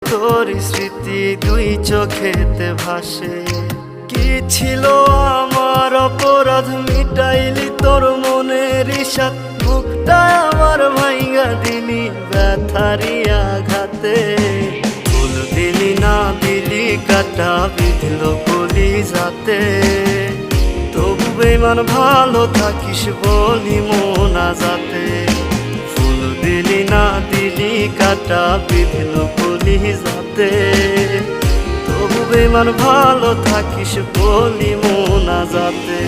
তোর স্মৃতি দুই চোখেতে ভাসে। কি ছিল আমার অপরাধ, মিটাইলি তোর মনের ইশাত, বুকটা আমার ভাইঙ্গা দিলি ব্যথারি আঘাতে। ফুল দিলি না দিলি কাটা বিঁধল কলি যাতে, তবু বেমান ভালো থাকিস বলি মোনা যাতে। ফুল দিলি না দিলি কাটা বিঁধল কলি যাতে, তবু বেমান ভালো থাকিস বলি মোনা যাতে।